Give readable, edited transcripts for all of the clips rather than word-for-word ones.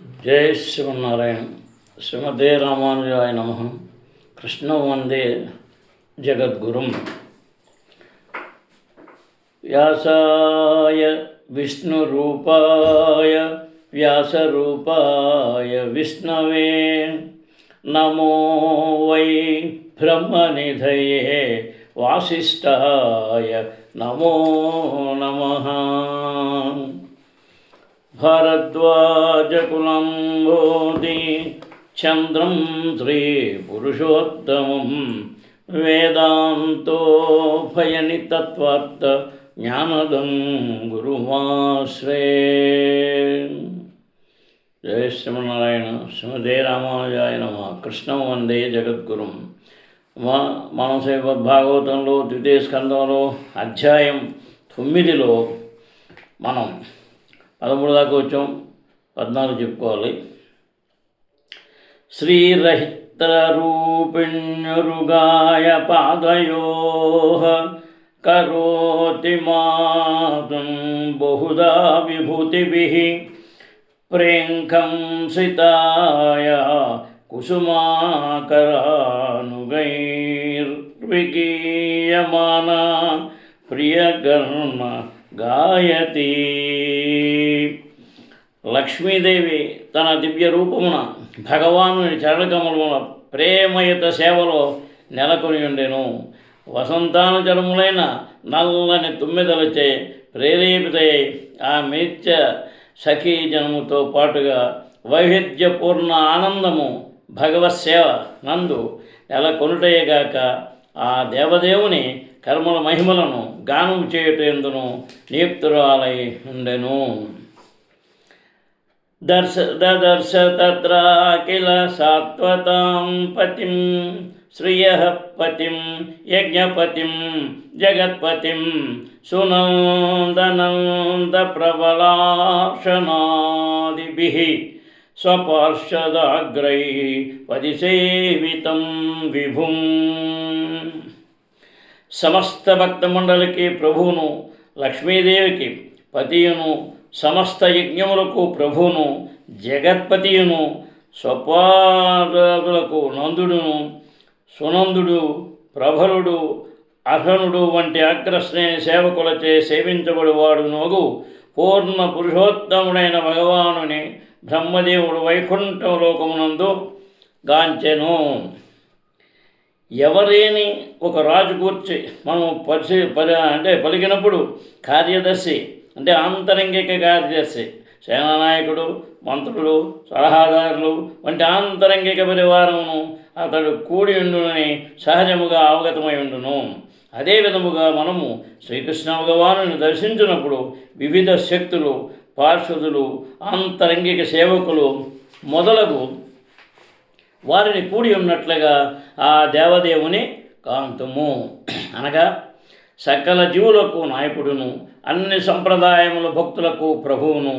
జై శ్రీమన్నారాయణ. శ్రీమతే రామానుజాయ నమః. కృష్ణం వందే జగద్గురుం. వ్యాసాయ విష్ణురూపాయ వ్యాసరూపాయ విష్ణవే నమో వై బ్రహ్మనిధయే వాసిష్ఠాయ నమో నమః. భరద్వాజకులం బోధి చంద్రం శ్రీపురుషోత్తమం వేదాంతోభయనితత్వార్థ జ్ఞానదం గురుమాశ్రయే. జయ శ్రీమన్నారాయణ. శ్రీమతే రామానుజాయ నమః. కృష్ణం వందే జగద్గురుం. మనం భాగవతంలో ద్వితీయ స్కందంలో అధ్యాయం 9లో మనం 13 దాకా వచ్చాం. 14 చెప్పుకోవాలి. శ్రీరహితరూపిణ్యురుగాయ పాదయో కరోతి మాతం బహుదా విభూతిభిః ప్రేంఖంసితాయ కుసుమాకరానుగైర్విగీయమానా ప్రియకర్మ గాయతి. లక్ష్మీదేవి తన దివ్య రూపమున భగవానుని చరణకమలమున ప్రేమయుత సేవలో నెలకొని ఉండెను. వసంతానుచరములైన నల్లని తుమ్మెదలచే ప్రేరేపితై ఆ మిత్య సఖీ జనముతో పాటుగా వైవిధ్యపూర్ణ ఆనందము భగవత్సేవ నందు నెలకొనుటయేగాక ఆ దేవదేవుని కర్మల మహిమలను గానం చేయుటెందును నియుక్తురాలై ఉండెను. దదర్శ తత్రాఖిల సాత్వతాం పతిం శ్రియః పతిం యజ్ఞపతిం జగత్పతిం సునందనంద ప్రబలార్షణాదిభిః స్వపార్షదాగ్రైః పదిసేవితం విభుం. సమస్త భక్తమండలికి ప్రభువును, లక్ష్మీదేవికి పతియును, సమస్త యజ్ఞములకు ప్రభువును, జగత్పతియును, స్వపార్షదులకు నందుడును, సునందుడు, ప్రబలుడు, అర్హనుడు వంటి అగ్రశ్రేణి సేవకులచే సేవించబడివాడునోగు పూర్ణ పురుషోత్తముడైన భగవానుని బ్రహ్మదేవుడు వైకుంఠలోకమునందు గాంచెను. ఎవరేని ఒక రాజు గూర్చి మనం పలికినప్పుడు కార్యదర్శి అంటే ఆంతరంగిక కార్యదర్శి, సేనానాయకుడు, మంత్రులు, సలహాదారులు వంటి ఆంతరంగిక పరివారమును అతడు కూడి ఉండునని సహజముగా అవగతమై ఉండును. అదే విధముగా మనము శ్రీకృష్ణ భగవానుని దర్శించినప్పుడు వివిధ శక్తులు, పార్షదులు, ఆంతరంగిక సేవకులు మొదలగు వారిని కూడి ఉన్నట్లుగా ఆ దేవదేవుని కాంతుము. అనగా సకల జీవులకు నాయకుడును, అన్ని సంప్రదాయముల భక్తులకు ప్రభువును,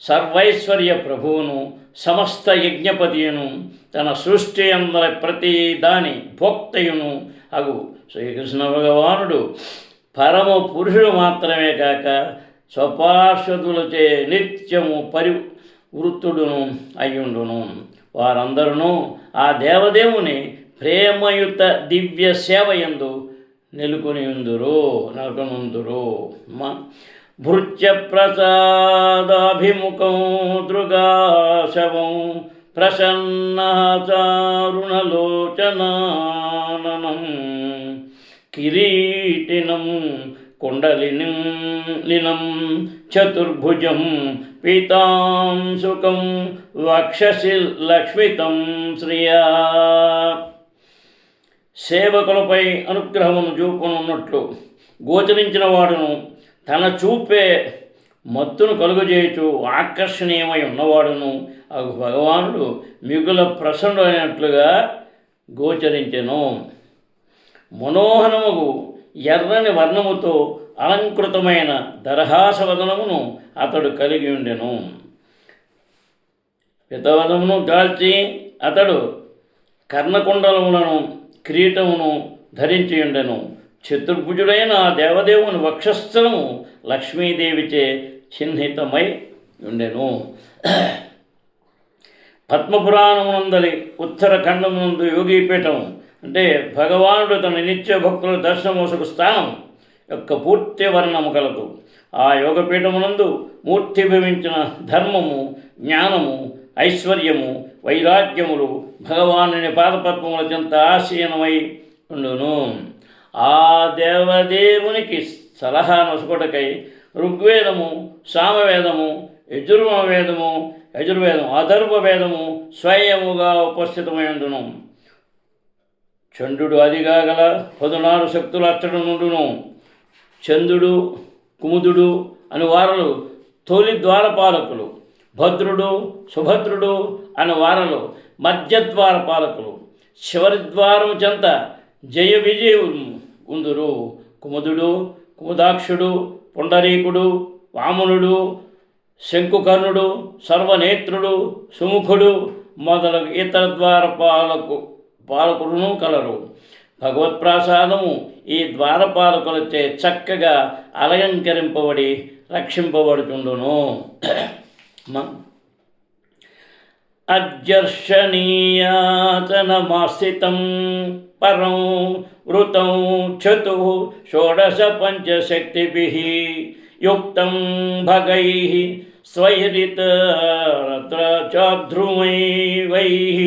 సర్వైశ్వర్య ప్రభువును, సమస్త యజ్ఞపతియును, తన సృష్టి అందరి ప్రతి దాని భోక్తయును అగు శ్రీకృష్ణ భగవానుడు పరమ పురుషుడు మాత్రమే కాక స్వపార్షదులచే నిత్యము పరివృత్తుడును అయ్యుండును. వారందరూ ఆ దేవదేవుని ప్రేమయుత దివ్య సేవయందు నెలకొనుందురు. భృత్య ప్రసాదాభిముఖం దృగాశవం ప్రసన్నచారుణలోచనాననం కిరీటినం కుండలినిం లినం చతుర్భుజం పీతాంశుకం వక్షసి లక్ష్మితం శ్రియా. సేవకులపై అనుగ్రహమును చూపునున్నట్లు గోచరించిన వాడును, తన చూపే మత్తును కలుగజేయచు ఆకర్షణీయమై ఉన్నవాడును అగు భగవానుడు మిగుల ప్రసన్నుడైనట్లుగా గోచరించెను. మనోహరముగు ఎర్రని వర్ణముతో అలంకృతమైన దరహాసవదనమును అతడు కలిగి ఉండెను. పితవదమును దాల్చి అతడు కర్ణకుండలములను కిరీటమును ధరించి ఉండెను. చతుర్భుజుడైన ఆ దేవదేవుని వక్షస్థలము లక్ష్మీదేవిచే చిహ్నితమై ఉండెను. పద్మపురాణమునందలి ఉత్తరఖండమునందు యోగీపీఠం అంటే భగవానుడు తన నిత్య భక్తుల దర్శనమోసకు స్థానం యొక్క పూర్తి వర్ణము కలదు. ఆ యోగపీఠమునందు మూర్తిభవించిన ధర్మము, జ్ఞానము, ఐశ్వర్యము, వైరాగ్యములు భగవానుని పాదపద్మముల చెంత ఆశీనమై ఉండును. ఆ దేవదేవునికి సలహా నొసకొటకై ఋగ్వేదము, సామవేదము, యజుర్వేదము, అథర్వవేదము స్వయముగా ఉపస్థితమై ఉండును. చంద్రుడు అదిగా గల 16 శక్తులు అచ్చడు నుండును. చంద్రుడు, కుముదుడు అని వారలు తొలి ద్వారపాలకులు, భద్రుడు, సుభద్రుడు అని వారలు మధ్య ద్వారపాలకులు, చివరి ద్వారము చెంత జయ విజయులు ఉందురు. కుముదుడు, కుముదాక్షుడు, పుండరీకుడు, వామనుడు, శంకుకర్ణుడు, సర్వనేత్రుడు, సుముఖుడు మొదలగు ఇతర పాలకులను కలరు. భగవత్ప్రసాదము ఈ ద్వారపాలకులచే చక్కగా అలంకరింపబడి రక్షింపబడుతుండును. అర్జర్షణీయాసనమాస్థితం పరం వృతం చతు షోడశ పంచశక్తిభిః యుక్తం భగైః స్వైరితరత్రచాధ్రువైః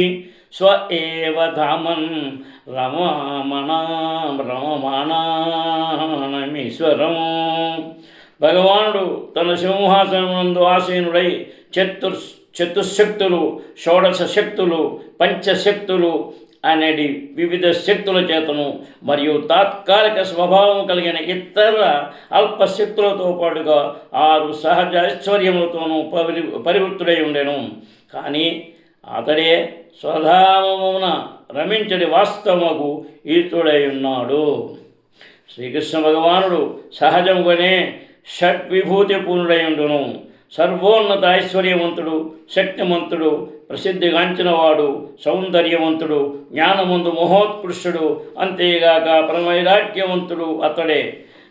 స్వ ఏవ ధామన్ రమమాణమీశ్వరం. భగవానుడు తన సింహాసనమునందు ఆసీనుడై చతుశక్తులు, షోడశ శక్తులు, పంచశక్తులు అనేది వివిధ శక్తుల చేతను మరియు తాత్కాలిక స్వభావం కలిగిన ఇతర అల్పశక్తులతో పాటుగా 6 సహజ ఐశ్వర్యములతోనూ పరివృత్తుడై ఉండెను. కానీ అతడే స్వధామమున రమించడి వాస్తవముకు ఈతుడై ఉన్నాడు. శ్రీకృష్ణ భగవానుడు సహజముగానే షడ్విభూతి పూర్ణుడై ఉండును. సర్వోన్నత ఐశ్వర్యవంతుడు, శక్తిమంతుడు, ప్రసిద్ధిగాంచినవాడు, సౌందర్యవంతుడు, జ్ఞానమందు మహోత్కృష్టుడు, అంతేగాక పరమైరాగ్యవంతుడు అతడే.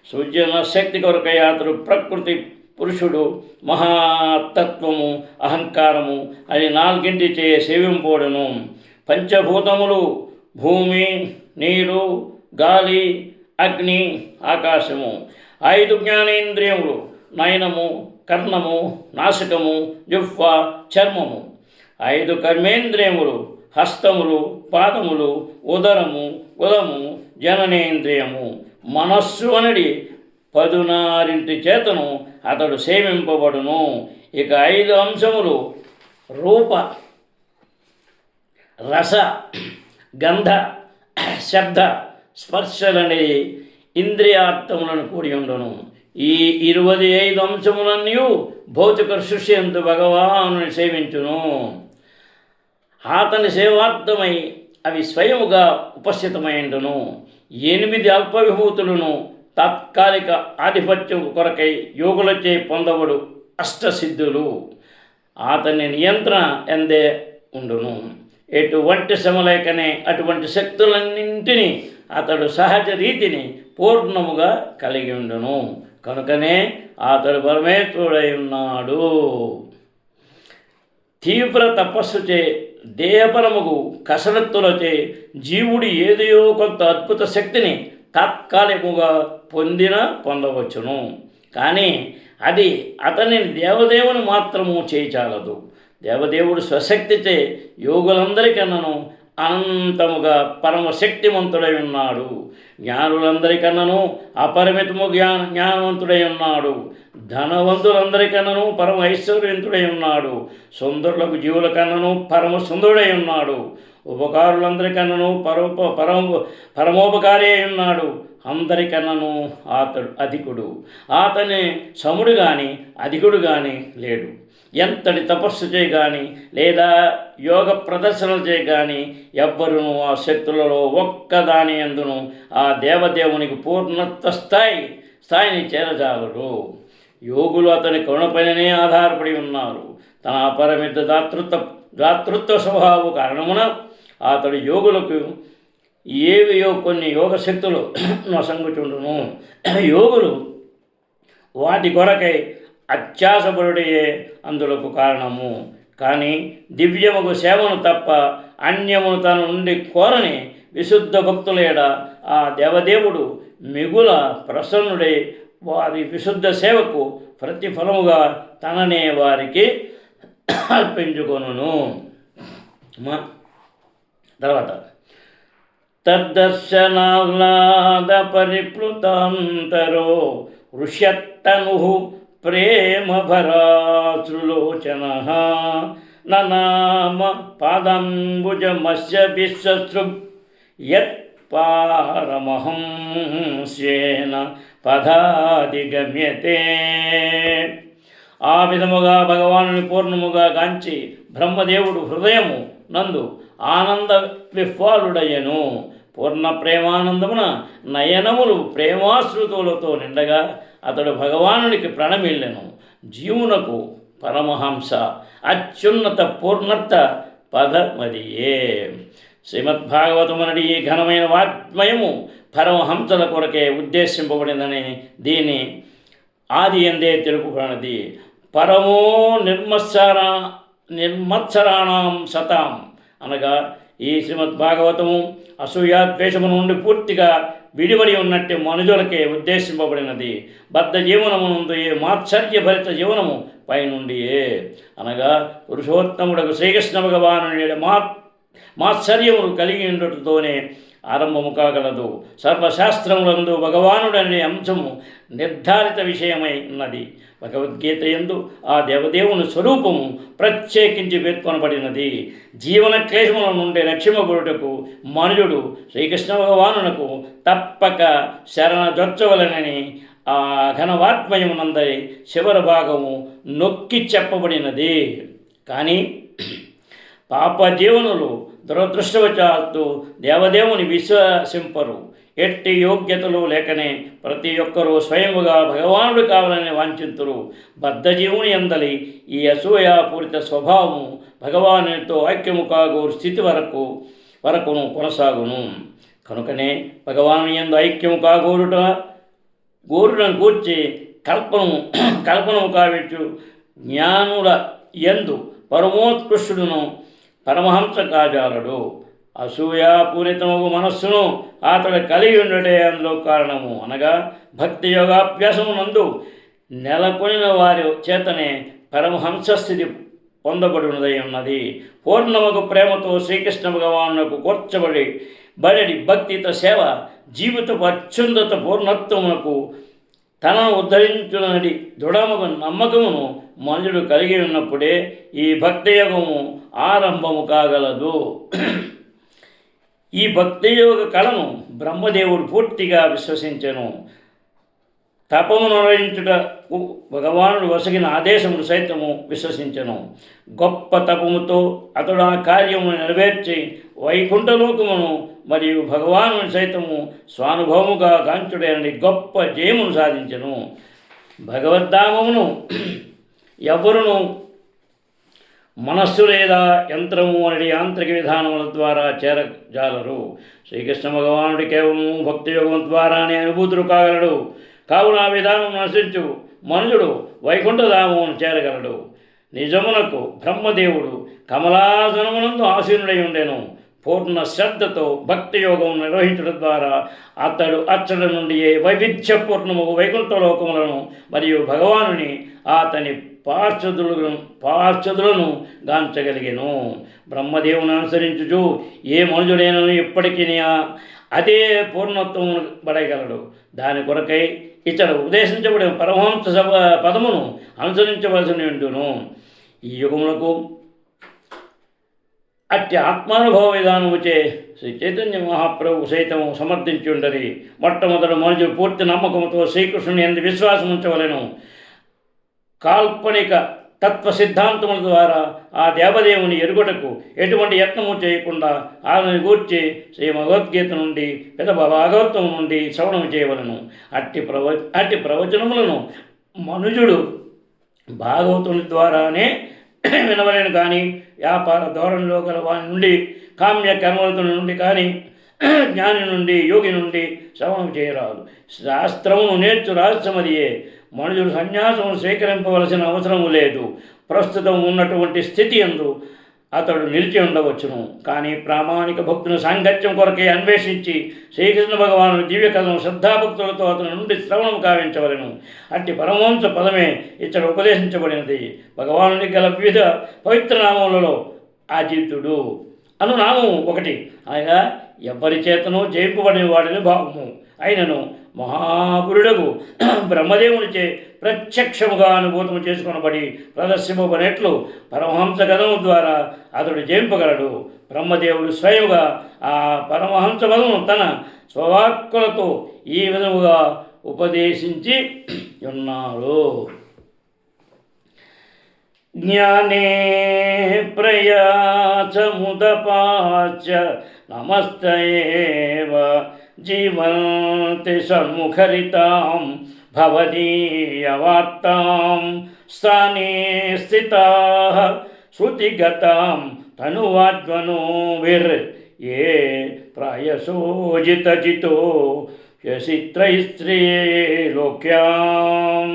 సృజన శక్తి కొరకై అతడు ప్రకృతి పురుషుడు, మహాతత్వము, అహంకారము అని 4 సేవింపబడును. పంచభూతములు భూమి, నీరు, గాలి, అగ్ని, ఆకాశము. 5 జ్ఞానేంద్రియములు నయనము, కర్ణము, నాసికము, జిహ్వ, చర్మము. 5 కర్మేంద్రియములు హస్తములు, పాదములు, ఉదరము, ఉదము, జననేంద్రియము. మనస్సు అనడి 16 చేతను అతడు సేవింపబడును. ఇక 5 అంశములు రూప, రస, గంధ, శబ్ద, స్పర్శలనే ఇంద్రియార్థములను కూడి ఉండును. ఈ 25 అంశములన్నీ భౌతిక సృష్టి యందు భగవానుని సేవించును. అతని సేవార్థమై అవి స్వయముగా ఉపస్థితమైండును. 8 అల్పవిభూతులను తాత్కాలిక ఆధిపత్యం కొరకై యోగులచే పొందబడు అష్టసిద్ధులు అతని నియంత్రణ ఎందే ఉండును. ఎటువంటి శ్రమలేకనే అటువంటి శక్తులన్నింటినీ అతడు సహజ రీతిని పూర్ణముగా కలిగి ఉండును. కనుకనే అతడు పరమేశ్వరుడై ఉన్నాడు. తీవ్ర తపస్సుచే దేహపరముకు కసరత్తులచే జీవుడు ఏదో కొంత అద్భుత శక్తిని తాత్కాలికముగా పొందవచ్చును. కానీ అది అతని దేవదేవుని మాత్రము చేయచాలదు. దేవదేవుడు స్వశక్తిచే యోగులందరికన్నను అనంతముగా పరమశక్తిమంతుడై ఉన్నాడు. జ్ఞానులందరికన్నను అపరిమితము జ్ఞానవంతుడై ఉన్నాడు. ధనవంతులందరికన్నను పరమ ఐశ్వర్యవంతుడై ఉన్నాడు. సుందరులకు జీవుల కన్నను పరమ సుందరుడై ఉన్నాడు. ఉపకారులందరికన్నను పరమోపకారి అయి ఉన్నాడు. అందరికన్నను అతడు అధికుడు. అతని సముడు కానీ అధికుడు కానీ లేడు. ఎంతటి తపస్సు చేయ కానీ లేదా యోగ ప్రదర్శనలు చేయ కానీ ఎవ్వరూ ఆ శక్తులలో ఒక్కదాని యందును ఆ దేవదేవునికి పూర్ణత్వ స్థాయిని చేరజాలరు. యోగులు అతని కరుణపైననే ఆధారపడి ఉన్నారు. తన అపరిమిత దాతృత్వ స్వభావ కారణమున అతడు యోగులకు ఏవియో కొన్ని యోగ శక్తులు నొసంగుచుండును. యోగులు వాటి కొరకై అత్యాసపరుడే అందులకు కారణము. కానీ దివ్యముకు సేవను తప్ప అన్యమును తన నుండి కోరని విశుద్ధ భక్తులేడ ఆ దేవదేవుడు మిగుల ప్రసన్నుడై వారి విశుద్ధ సేవకు ప్రతిఫలముగా తననే వారికి అర్పించుకొనును. తర్వాత తద్దర్శనాహ్లాద పరిప్లుతాంతరో ఋష్యత్తను ప్రేమ భరాశ్రులోచన ననామ పాదంబుజమస్య విశ్వసృగ్ యత్ పారమహంస్యేన పదాదిగమ్యతే. ఆ విధముగా భగవానుని పూర్ణముగా గాంచి బ్రహ్మదేవుడు హృదయము నందు ఆనంద విహ్వాలుడయ్యను. పూర్ణ ప్రేమానందమున నయనములు ప్రేమాశ్రుతులతో నిండగా అతడు భగవానునికి ప్రణమిల్లెను. జీవునకు పరమహంస అత్యున్నత పూర్ణత పదమదియే. శ్రీమద్భాగవతమునడి ఈ ఘనమైన వాగ్మయము పరమహంసల కొరకే ఉద్దేశింపబడిందని దీని ఆది ఎందే తెలుపుకున్నది. పరమో నిర్మత్సరాణం సతాం అనగా ఈ శ్రీమద్భాగవతము అసూయాద్వేషము నుండి పూర్తిగా విడివడి ఉన్నట్టు మనుజులకే ఉద్దేశింపబడినది. బద్ధ జీవనమునందు ఏ మాత్సర్యభరిత జీవనము పైనుండియే అనగా పురుషోత్తముడకు శ్రీకృష్ణ భగవాను మాత్సర్యములు కలిగి ఉండటంతోనే ఆరంభము కాగలదు. సర్వశాస్త్రములందు భగవానుడనే అంశము నిర్ధారిత విషయమై ఉన్నది. భగవద్గీత యందు ఆ దేవదేవుని స్వరూపము ప్రత్యేకించి పేర్కొనబడినది. జీవన క్లేశముల నుండి రక్షింపబడుటకు మనుజుడు శ్రీకృష్ణ భగవానునకు తప్పక శరణజొచ్చవలనని ఆ ఘనవాత్మయమునందరి చివరి భాగము నొక్కి చెప్పబడినది. కానీ పాపజీవనులు దురదృష్టవశాత్తు దేవదేవుని విశ్వసింపరు. ఎట్టి యోగ్యతలు లేకనే ప్రతి ఒక్కరూ స్వయముగా భగవానుడు కావాలని వాంఛింతురు. బద్ధజీవుని అందలి ఈ అసూయాపూరిత స్వభావము భగవానునితో ఐక్యము కాగోరు స్థితి వరకును కొనసాగును. కనుకనే భగవాను యందు ఐక్యము గోరులను కూర్చి కల్పనము కావించు జ్ఞానుల యందు పరమోత్కృష్టుడును పరమహంస కాజాలడు. అసూయాపూరితము మనస్సును అతడు కలిగి ఉండటే అందులో కారణము. అనగా భక్తి యోగాభ్యాసము నందు నెలకొనిన వారి చేతనే పరమహంస స్థితి పొందబడినదై ఉన్నది. పూర్ణముకు ప్రేమతో శ్రీకృష్ణ భగవానులకు కూర్చబడి భక్తిత సేవ జీవితపు అత్యున్నత పూర్ణత్వమునకు తనను ఉద్ధరించునని దృఢముగా నమ్మకమును మనుషుడు కలిగి ఉన్నప్పుడే ఈ భక్తియోగము ఆరంభము కాగలదు. ఈ భక్తియోగ కళను బ్రహ్మదేవుడు పూర్తిగా విశ్వసించెను. తపమును నిర్వహించుటకు భగవానుడు వసగిన ఆదేశమును సైతము విశ్వసించెను. గొప్ప తపముతో అతడు ఆ కార్యమును నెరవేర్చి వైకుంఠలోకమును మరియు భగవానుని సైతము స్వానుభవముగా గాంచుడని గొప్ప జయమును సాధించెను. భగవద్ధామమును ఎవరును మనస్సు లేదా యంత్రము అనే యాంత్రిక విధానముల ద్వారా చేరజాలరు. శ్రీకృష్ణ భగవానుడి కేవలము భక్తియోగం ద్వారానే అనుభూతులు కాగలడు. కావున ఆ విధానం నశించు మనుషుడు వైకుంఠధామమును చేరగలడు. నిజమునకు బ్రహ్మదేవుడు కమలాసనమునందు ఆసీనుడై ఉండెను. పూర్ణ శ్రద్ధతో భక్తి యోగం నిర్వహించడం ద్వారా అతడు అచ్చడి నుండి వైవిధ్యపూర్ణము వైకుంఠలోకములను మరియు భగవానుని అతని పార్షదులను గాంచగలిగెను. బ్రహ్మదేవుని అనుసరించుచు ఏ మనుజుడైన ఇప్పటికీ అదే పూర్ణత్వము పడగలడు. దాని కొరకై ఇతడు ఉపదేశించబడిన పరమహంస పదమును అనుసరించవలసి ఉండును. ఈ యుగములకు అట్టి ఆత్మానుభవ విధానముచే శ్రీ చైతన్య మహాప్రభు సైతము సమర్థించి ఉండరి. మొట్టమొదటి మనుషులు పూర్తి నమ్మకంతో శ్రీకృష్ణుని ఎందు విశ్వాసం ఉంచవలెను. కాల్పనిక తత్వ సిద్ధాంతముల ద్వారా ఆ దేవదేవుని ఎరుగుటకు ఎటువంటి యత్నము చేయకుండా ఆయన గూర్చి శ్రీ భగవద్గీత నుండి పెద్ద భాగవతం నుండి శ్రవణం చేయవలను. అట్టి ప్రవచనములను మనుజుడు భాగవతుని ద్వారానే వినవలేను. కానీ వ్యాపార ధోరణిలో గల వాని నుండి, కామ్య కర్మలతో నుండి కానీ, జ్ఞాని నుండి, యోగి నుండి శ్రవణం చేయరాదు. శాస్త్రమును నేర్చు రహస్యమదియే. మనుషులు సన్యాసమును స్వీకరింపవలసిన అవసరము లేదు. ప్రస్తుతం ఉన్నటువంటి స్థితి యందు అతడు నిలిచి ఉండవచ్చును. కానీ ప్రామాణిక భక్తుని సాంగత్యం కొరకే అన్వేషించి శ్రీకృష్ణ భగవాను దివ్య కథను శ్రద్ధాభక్తులతో అతని నుండి శ్రవణం కావించవలను. అట్టి పరమహంస పదమే ఇక్కడ ఉపదేశించబడినది. భగవానునికి గల వివిధ పవిత్ర నామములలో అజితుడు అను నామం ఒకటి, అనగా ఎవరి చేతను జయింపబడిన వాడిని భావము అయినను మహాపురుడకు బ్రహ్మదేవునిచే ప్రత్యక్షముగా అనుభూతం చేసుకొనబడి ప్రదర్శింపబడినట్లు పరమహంస గదము ద్వారా అతడు జయింపగలడు. బ్రహ్మదేవుడు స్వయముగా ఆ పరమహంస పదమును తన స్వవాక్కులతో ఈ విధముగా ఉపదేశించి ఉన్నాడు. జ్ఞానే ప్రయాసముదపాచ నమస్తయేవ జీవంతి సన్ముఖరితాం భవదీయవార్తాం స్థానే స్థితాః శృతిగతాం తనువాజ్వనో ఏ ప్రాయసోజితజితో యసిత్రైస్త్రీ లోక్యాం.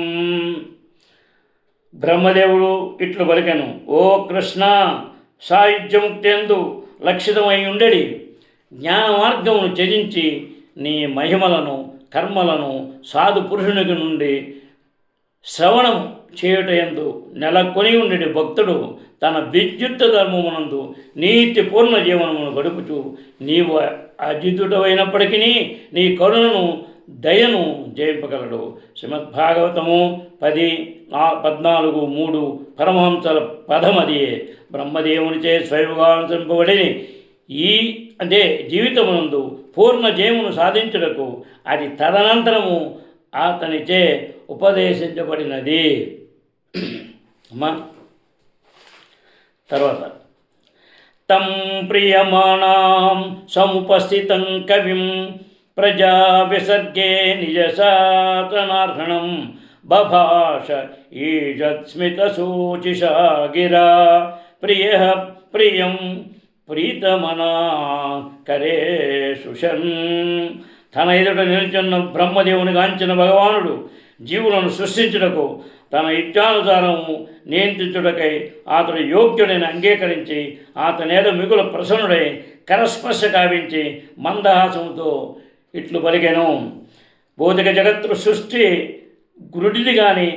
బ్రహ్మదేవుడు ఇట్లు పలికెను, ఓ కృష్ణ, సాయుధ్యముక్తేందు లక్షితమై ఉండడి జ్ఞాన మార్గమును త్యజించి నీ మహిమలను కర్మలను సాధు పురుషునికి నుండి శ్రవణము చేయుటయందు నెలకొని ఉండేటి భక్తుడు తన విద్యుత్ ధర్మమునందు నీతిపూర్ణ జీవనమును గడుపుచు నీవు అజితుడమైనప్పటికీ నీ కరుణను దయను జయింపగలడు. శ్రీమద్భాగవతము 10:14-3 పరమహంసల పదమదియే. బ్రహ్మదేవునిచే స్వయముగా అనుసరింపబడి అంటే జీవితమునందు పూర్ణ జయమును సాధించుటకు అది తదనంతరము అతనిచే ఉపదేశించబడినది. అమ్మా తర్వాత తం ప్రియమాణం సముపస్థితం కవిం ప్రజా విసర్గే నిజసాతనార్హణం బభాష ఈజత్స్మితశోచిషా గిరా ప్రియం ప్రీతమనా కరే సుషన్. తన ఎదుట నిలిచున్న బ్రహ్మదేవుని గాంచిన భగవానుడు జీవులను సృష్టించుటకు తన ఇచ్ఛానుసారము నియంత్రించుటకై అతడు యోగ్యుడని అంగీకరించి అతనేదో మిగులు ప్రసన్నుడై కరస్పర్శ కావించి మందహాసంతో ఇట్లు పలికెను, భౌతిక జగత్తు సృష్టి గురుడిది కానీ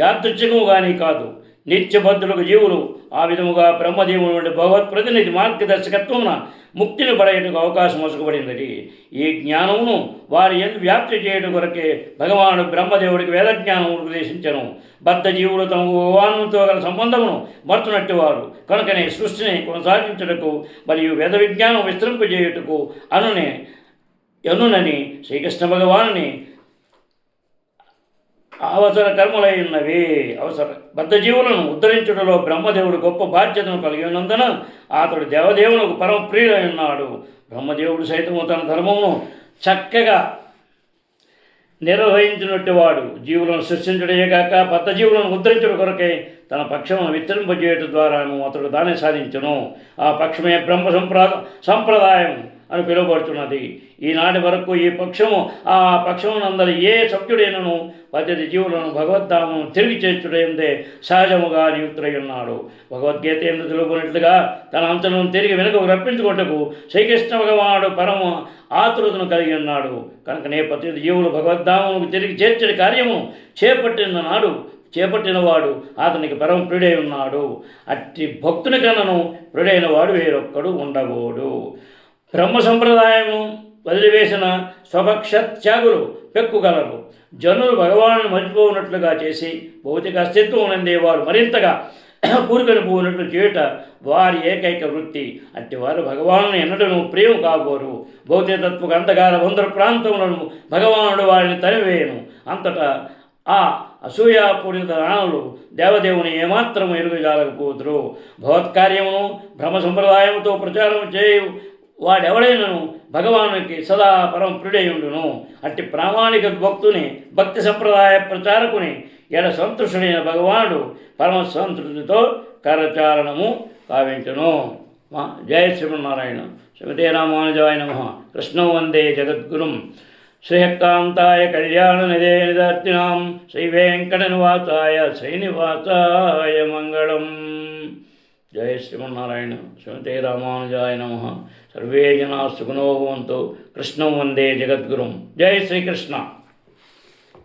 యాదృచ్ఛికము కానీ కాదు. నిత్యబద్ధులకు జీవులు ఆ విధముగా బ్రహ్మదేవుని నుండి భగవత్ప్రతినిధి మార్గదర్శకత్వమున ముక్తిని పడేటకు అవకాశం వసకబడినది. ఈ జ్ఞానమును వారి ఎందు వ్యాప్తి చేయడం కొరకే భగవానుడు బ్రహ్మదేవుడికి వేదజ్ఞానము ఉపదేశించను. బద్ధ జీవులు తమ భగవానునితో గల సంబంధమును మరుతునట్టువారు కనుకనే సృష్టిని కొనసాగించుటకు మరియు వేద విజ్ఞానం విస్తరింపజేయుటకు అనునని శ్రీకృష్ణ భగవానుని అవసర కర్మలై ఉన్నవి. బద్ధజీవులను ఉద్ధరించుటలో బ్రహ్మదేవుడు గొప్ప బాధ్యతను కలిగి ఉన్నందున అతడు దేవదేవునికి పరమ ప్రియుడై ఉన్నాడు. బ్రహ్మదేవుడు సైతము తన ధర్మమును చక్కగా నిర్వహించినట్టు వాడు జీవులను సృష్టించడే కాక బద్ధజీవులను ఉద్ధరించడం కొరకే తన పక్షమును విస్తరింపజేయటం ద్వారాను అతడు దాన్ని సాధించును. ఆ పక్షమే బ్రహ్మ సంప్రదాయం అని పిలువబడుతున్నది. ఈనాటి వరకు ఈ పక్షమునందరి ఏ సభ్యుడైనను పద్ధతి జీవులను భగవద్ధామను తిరిగి చేర్చుడైందే సహజముగా నియుక్తుడై ఉన్నాడు. భగవద్గీత ఎందుకు తెలుపునట్లుగా తన అంశలను తిరిగి వెనుకకు రప్పించుకుంటకు శ్రీకృష్ణ భగవానుడు పరమ ఆతృతను కలిగి ఉన్నాడు. కనుకనే పద్ధతి జీవులు భగవద్ధామను తిరిగి చేర్చడి కార్యము చేపట్టినవాడు అతనికి పరమ ప్రియుడై ఉన్నాడు. అట్టి భక్తుని కన్నను ప్రియుడైన వాడు వేరొక్కడు ఉండబోడు. బ్రహ్మ సంప్రదాయము వదిలివేసిన స్వపక్ష త్యాగులు పెక్కుగలరు. జనులు భగవాను మర్చిపోనట్లుగా చేసి భౌతిక అస్తిత్వం ఉన్నందేవారు మరింతగా కూరుకొని పోనట్లు చేయుట వారి ఏకైక వృత్తి. అట్టి వారు భగవాను ఎన్నడూ ప్రియం కాబోరు. భౌతికతత్వకు అంధకార బంధుర ప్రాంతములను భగవానుడు వారిని తరివేయను. అంతటా ఆ అసూయాపూరిత రాణులు దేవదేవుని ఏమాత్రము ఎరుగజాలకపోతురు. భగవత్కార్యమును బ్రహ్మ సంప్రదాయముతో ప్రచారం చేయు వాడెవడైనను భగవానునికి సదా పరమ ప్రియుడయుండును. అట్టి ప్రామాణిక భక్తుని భక్తి సంప్రదాయ ప్రచారకుని ఎడ సంతృష్టుడైన భగవానుడు పరమ సంతృప్తితో కరచారణము కావించును. జయ శ్రీమన్నారాయణ. శ్రీమతే రామానుజాయ నమః. కృష్ణం వందే జగద్గురుం. శ్రీకాంతాయ కళ్యాణనిధే నిదార్తినాం శ్రీవేంకటనివాసాయ శ్రీనివాసాయ మంగళం. జయ శ్రీమన్నారాయణ. శ్రీమతే రామానుజాయ నమః. సర్వే జనా సుఖినో భవంతు. కృష్ణం వందే జగద్గురుం. జై శ్రీకృష్ణ.